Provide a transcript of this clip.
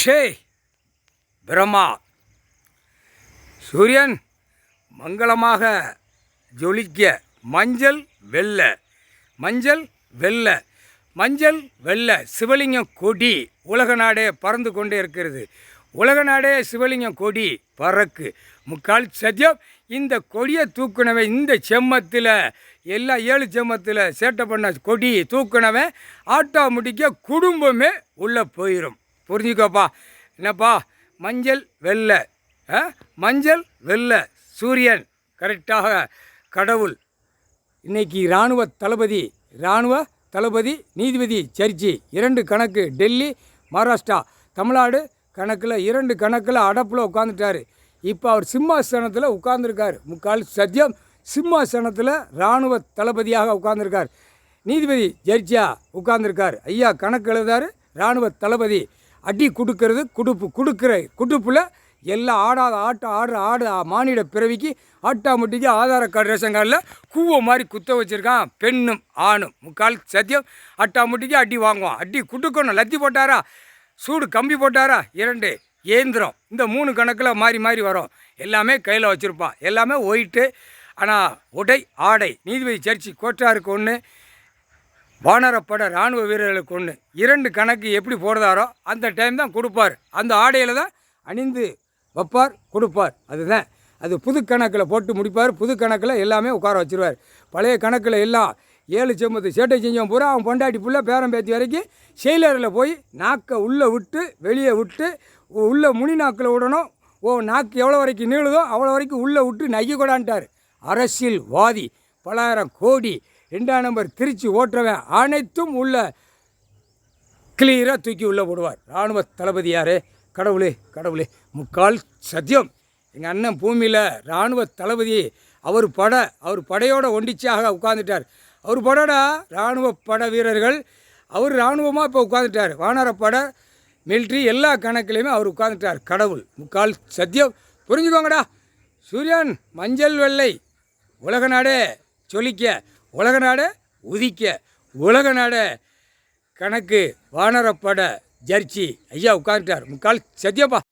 ஷே பிரம்மா சூரியன் மங்களமாக ஜொலிக்க மஞ்சள் வெள்ளை மஞ்சள் வெள்ளை மஞ்சள் வெள்ளை சிவலிங்கம் கொடி உலக நாடே பறந்து கொண்டே இருக்கிறது. உலக நாடே சிவலிங்கம் கொடி பறக்கு முக்கால் சத்தியம். இந்த கொடியை தூக்குனவன் இந்த செம்மத்தில் எல்லாம் 7 செம்மத்தில் சேட்டை பண்ண கொடி தூக்குனவன் ஆட்டோமேட்டிக்காக குடும்பமே உள்ளே போயிடும். புரிஞ்சுக்கோப்பா. என்னப்பா மஞ்சள் வெள்ளை மஞ்சள் வெள்ளை சூரியன் கரெக்டாக கடவுள். இன்றைக்கி இராணுவ தளபதி நீதிபதி சர்ச்சி 2 கணக்கு டெல்லி மகாராஷ்டிரா தமிழ்நாடு கணக்கில் 2 கணக்கில் அடப்பில் உட்காந்துட்டார். இப்போ அவர் சிம்மாசனத்தில் உட்கார்ந்துருக்கார். முக்கால் சத்தியம் சிம்மாசனத்தில் இராணுவ தளபதியாக உட்கார்ந்துருக்கார். நீதிபதி ஜட்ஜியாக உட்கார்ந்துருக்கார். ஐயா கணக்கு எழுதார். இராணுவ தளபதி அடி கொடுக்கறது குடுப்பில் எல்லாம் ஆடுற மானிட பிறவிக்கு ஆட்டோமேட்டிக்காக ஆதார கார்டு ரேஷன் கார்டில் கூவ மாதிரி குத்த வச்சுருக்கான். பெண்ணும் ஆணும் முக்கால் சத்தியம் ஆட்டோமேட்டிக்காக அடி வாங்குவான். அடி குடுக்கணும். லத்தி போட்டாரா, சூடு கம்பி போட்டாரா, 2 ஏந்திரம் இந்த 3 கணக்கில் மாறி மாறி வரும். எல்லாமே கையில் வச்சுருப்பான். எல்லாமே ஒயிட்டு. ஆனால் உடை ஆடை நீதிபதி சர்ச்சி கோட்டாருக்கு 1, வானரப்பட இராணுவ வீரர்களுக்கு 1, 2 கணக்கு எப்படி போடுறாரோ அந்த டைம் தான் கொடுப்பார். அந்த ஆடையில் தான் அணிந்து வைப்பார், கொடுப்பார். அதுதான் அது புது கணக்கில் போட்டு முடிப்பார். புது கணக்கில் எல்லாமே உட்கார வச்சுருவார். பழைய கணக்கில் எல்லாம் 7 செம்மத்து சேட்டை செஞ்சவன் பூரா அவன் பொண்டாட்டி புள்ள பேரம் பேத்தி வரைக்கும் செயலரில் போய் நாக்கை உள்ளே விட்டு வெளியே விட்டு உள்ளே முனி நாக்கில் விடணும். நாக்கு எவ்வளோ வரைக்கும் நீளுதோ அவ்வளோ வரைக்கும் உள்ளே விட்டு நகி கொடான்ட்டார். அரசியல்வாதி 10,000 கோடி 2ஆம் நம்பர் திருச்சி ஓட்டுறவன் அனைத்தும் உள்ள கிளியராக தூக்கி உள்ளே போடுவார். இராணுவ தளபதி யார்? கடவுளே முக்கால் சத்தியம். எங்கள் அண்ணன் பூமியில் இராணுவ தளபதி அவர் படையோட ஒண்டிச்சாக உட்காந்துட்டார். அவர் படடா இராணுவ பட வீரர்கள். அவர் இராணுவமாக இப்போ உட்காந்துட்டார். வானரப்பட மிலிட்ரி எல்லா கணக்குலையுமே அவர் உட்காந்துட்டார். கடவுள் முக்கால் சத்தியம். புரிஞ்சுக்கோங்கடா. சூரியன் மஞ்சள் வெள்ளை உலக நாடே சொலிக்க, உலக நாடே உதிக்க, உலக நாடே கணக்கு வானரப்பட ஜர்ச்சி ஐயா உட்காந்துட்டார். முக்கால் சத்தியப்பா.